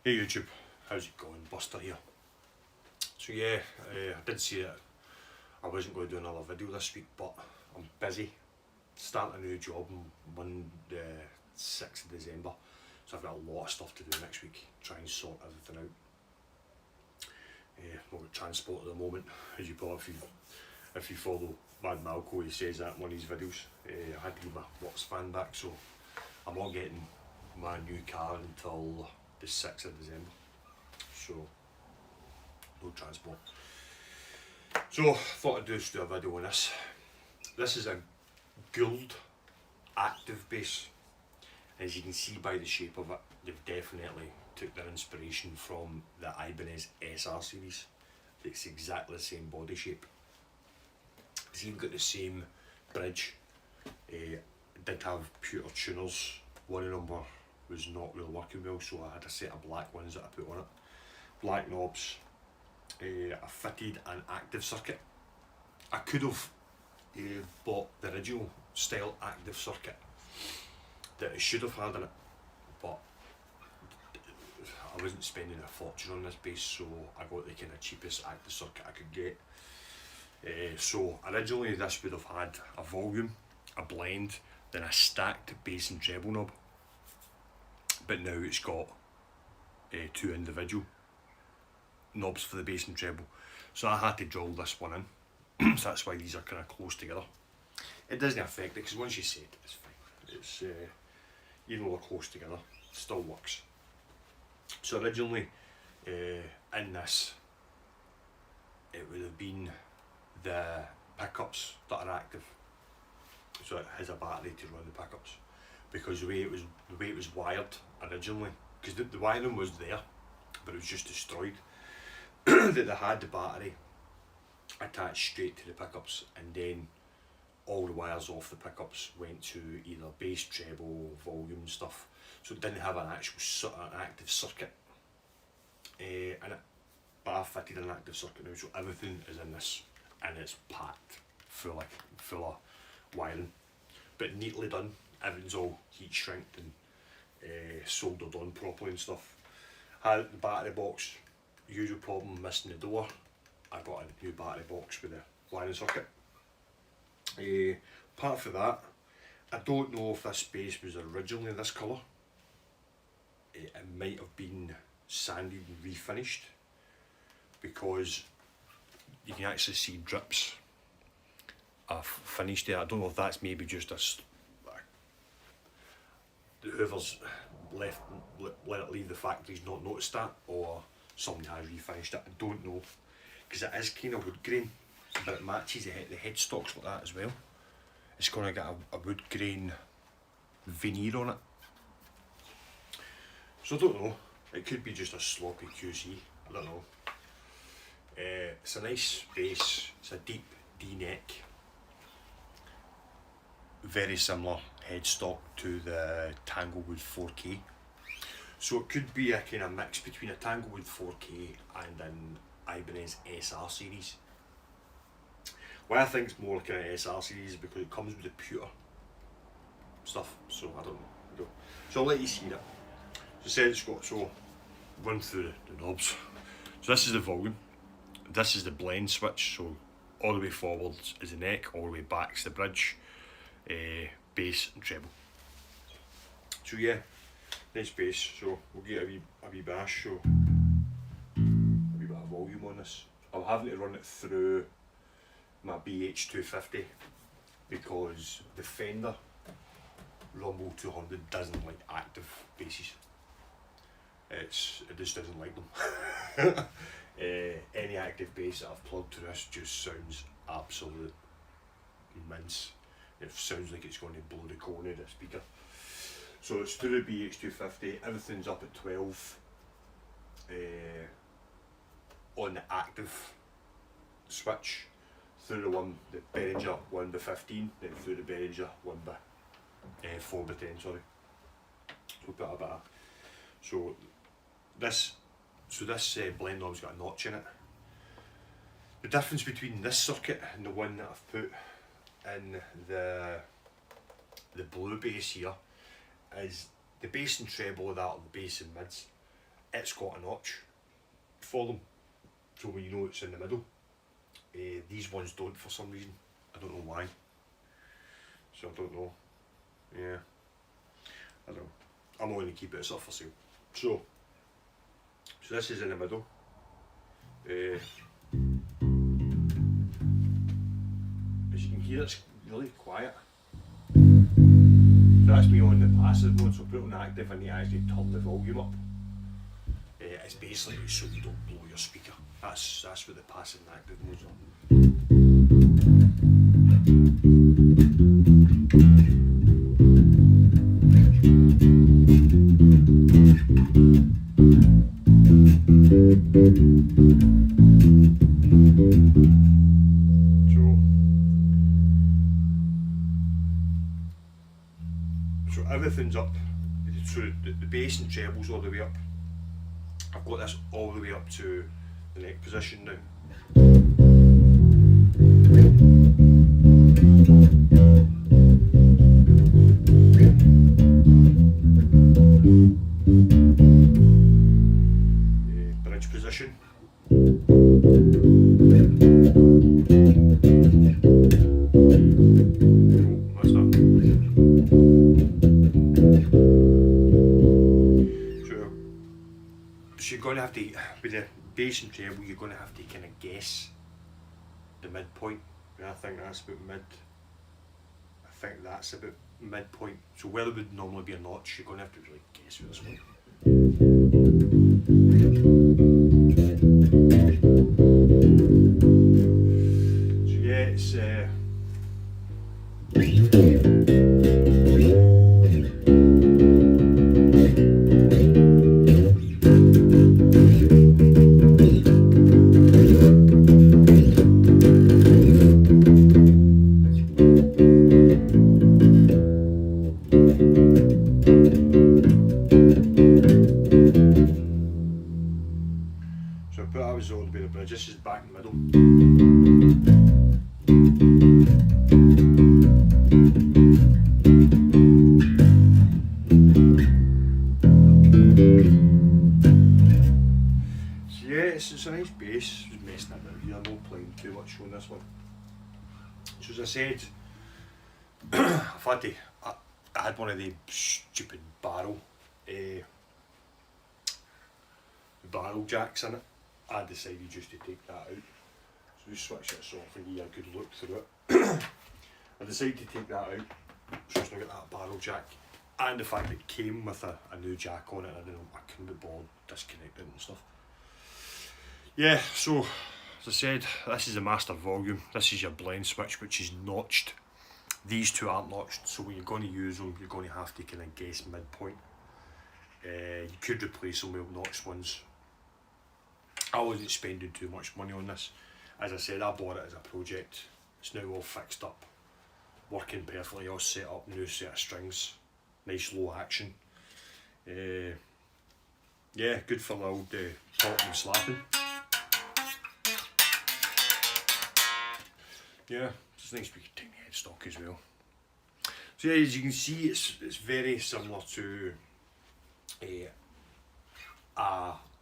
Hey YouTube, how's it going? Buster here. So yeah, I did say that I wasn't going to do another video this week, but I'm busy starting a new job on the 6th of December, so I've got a lot of stuff to do next week, try and sort everything out. I've got transport at the moment, as you probably, if you follow Mad Malco, he says that in one of his videos. I had to give my works van back, so I'm not getting my new car until the 6th of December, so no transport. So thought I'd just do a video on this. This is a Gould active bass. As you can see by the shape of it, they've definitely took their inspiration from the Ibanez SR series. It's exactly the same body shape. It's even got the same bridge. It did have pewter tuners. One of them was not really working well, so I had a set of black ones that I put on it. Black knobs. I fitted an active circuit. I could have bought the original style active circuit that it should have had in it, but I wasn't spending a fortune on this bass, so I got the kind of cheapest active circuit I could get. So originally this would have had a volume, a blend, then a stacked bass and treble knob, but now it's got two individual knobs for the bass and treble, so I had to drill this one in. So that's why these are kind of close together. It doesn't affect it because once you set it, it's fine. It's even though they're close together, it still works. So originally in this, it would have been the pickups that are active, so it has a battery to run the pickups, because the way it was wired originally, because the wiring was there but it was just destroyed, that they had the battery attached straight to the pickups, and then all the wires off the pickups went to either bass, treble, volume stuff, so it didn't have an actual active circuit in it. But I fitted an active circuit now, so everything is in this and it's packed full of wiring, but neatly done. Everything's all heat shrinked and soldered on properly and stuff. Had the battery box, usual problem, missing the door. I got a new battery box with a wiring circuit. Apart from that, I don't know if this bass was originally this colour. It might have been sanded and refinished, because you can actually see drips of finish there. I don't know if that's maybe just whoever's let it leave the factory's not noticed that, or somebody has refinished it. I don't know, because it is kind of wood grain, but it matches the headstocks like that as well. It's going to get a wood grain veneer on it. So I don't know, it could be just a sloppy QC, I don't know. It's a nice bass, it's a deep D neck, very similar headstock to the Tanglewood 4K. So it could be a kind of mix between a Tanglewood 4K and an Ibanez SR series. Why I think it's more like an SR series is because it comes with the pewter stuff, so I don't know. So I'll let you see that. So say it's got, so run through the knobs. So this is the volume, this is the blend switch, so all the way forwards is the neck, all the way back is the bridge, bass and treble. So yeah, nice bass. So we'll get a wee bash, so a wee bit of volume on this. I'm having to run it through my BH250 because the Fender Rumble 200 doesn't like active basses. It just doesn't like them. Any active bass that I've plugged to this just sounds absolute mince. It sounds like it's going to blow the cone out of the speaker. So it's through the BH250, everything's up at 12 on the active switch, through the Behringer 1x15, then through the Behringer 4x10, sorry. So put a bit of, so this blend knob's got a notch in it. The difference between this circuit and the one that I've put in the blue bass here is the bass and treble of that, or the bass and mids, it's got a notch for them, so when you know it's in the middle. These ones don't for some reason. I don't know why. So I don't know. Yeah, I don't know. I'm not going to keep it, it's up for sale. So this is in the middle. As you can hear, it's really quiet. So that's me on the passive mode, so put it on active and you actually turn the volume up. It's basically so you don't blow your speaker. That's what the passive and active modes are. So everything's up. So the bass and trebles all the way up. I've got this all the way up to the neck position now. Bridge position. What's that? So you're going to have to, with the bass and treble, you're going to have to kind of guess the midpoint. And I think that's about midpoint. So where there would normally be a notch, you're going to have to really guess with this one. So yeah, it's so I put that was all the way the bridge. This is back in the middle. So yeah, it's a nice bass. Just messing it about here, I'm not playing too much on this one. So as I said, I had one of the stupid barrel jacks in it. I decided just to take that out. So just switch this off and give you a good look through it. I decided to take that out, so it's now got that barrel jack, and the fact it came with a new jack on it. I couldn't be bothered disconnecting and stuff. Yeah, so as I said, this is the master volume. This is your blend switch, which is notched. These two aren't notched, so when you're going to use them, you're going to have to kind of guess midpoint. You could replace them with notched ones. I wasn't spending too much money on this. As I said, I bought it as a project. It's now all fixed up, working perfectly, all set up, new set of strings, nice low action. Yeah, good for the old popping and slapping. Yeah, it's a nice big tiny headstock as well. So yeah, as you can see, it's very similar to a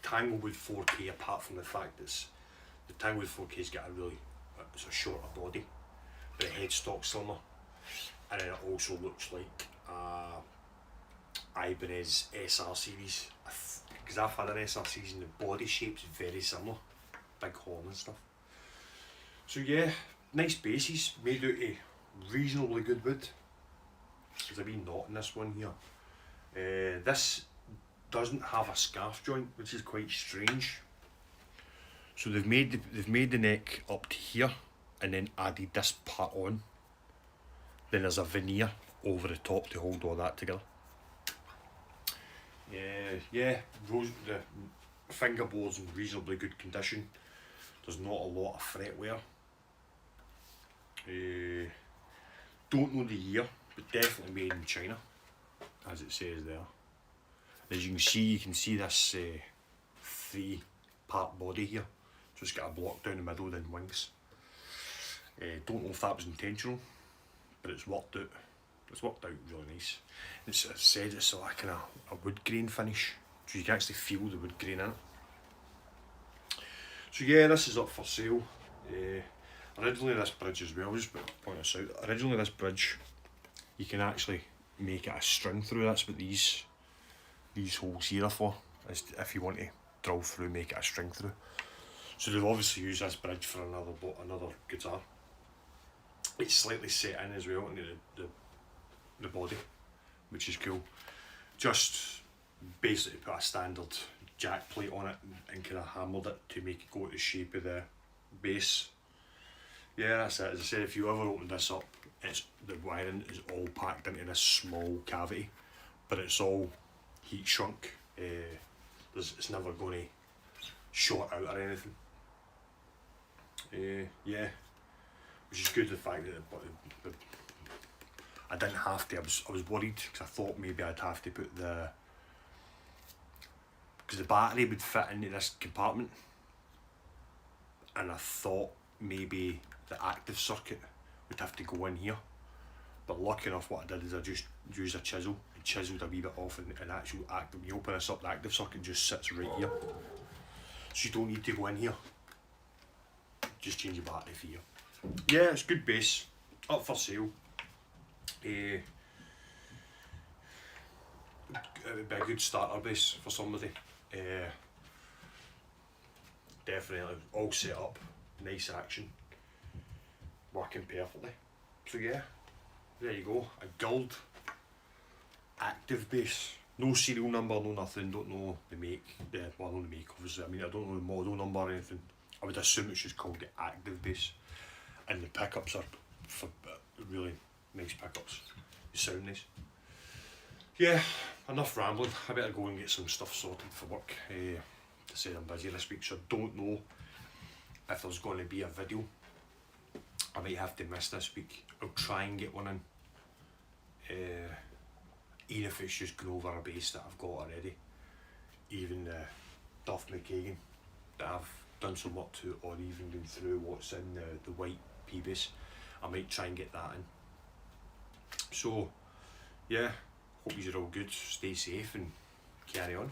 Tanglewood 4K, apart from the fact that the Tanglewood 4K's got it's a shorter body, but the headstock's slimmer, and then it also looks like Ibanez SR series, because I've had an SR series and the body shape's very similar, big horn and stuff. So yeah, nice basses made out of reasonably good wood. There's a wee knot in this one here. This doesn't have a scarf joint, which is quite strange. So they've made the neck up to here and then added this part on. Then there's a veneer over the top to hold all that together. Yeah, the fingerboard's in reasonably good condition. There's not a lot of fret wear. Don't know the year, but definitely made in China, as it says there. As you can see this 3-part body here. So it's got a block down the middle, then wings. Don't know if that was intentional, but it's worked out. It's worked out really nice. It's said it's like a wood grain finish so you can actually feel the wood grain in it. So yeah, this is up for sale. Originally this bridge as well, just to point this out, originally this bridge, you can actually make it a string through. That's what these holes here are for, is if you want to drill through, make it a string through. So they've obviously used this bridge for another guitar. It's slightly set in as well into the body, which is cool. Just basically put a standard jack plate on it and kind of hammered it to make it go to the shape of the bass. Yeah, that's it. As I said, if you ever open this up, the wiring is all packed into this small cavity, but it's all heat shrunk. It's never going to short out or anything. Yeah, which is good. The fact that I didn't have to. I was worried because I thought maybe I'd have to put because the battery would fit into this compartment, and I thought maybe the active circuit would have to go in here. But lucky enough, what I did is I just used a chisel and chiseled a wee bit off, and actual active. When you open this up, the active circuit just sits right here, so you don't need to go in here. Just change your battery for you. Yeah, it's good bass, up for sale. It would be a good starter bass for somebody. Definitely all set up, nice action, working perfectly. So yeah, there you go, a Gould active bass. No serial number, no nothing, don't know the make, well not the make obviously, I mean I don't know the model number or anything. I would assume it's just called the active bass, and the pickups are for really nice pickups. They sound nice. Yeah, enough rambling. I better go and get some stuff sorted for work. I said I'm busy this week, so I don't know if there's going to be a video. I might have to miss this week. I'll try and get one in. Even if it's just going over a bass that I've got already. Even the Duff McKagan that I've done some work to, or even going through what's in the white P bass. I might try and get that in. So yeah, hope you're all good, stay safe and carry on.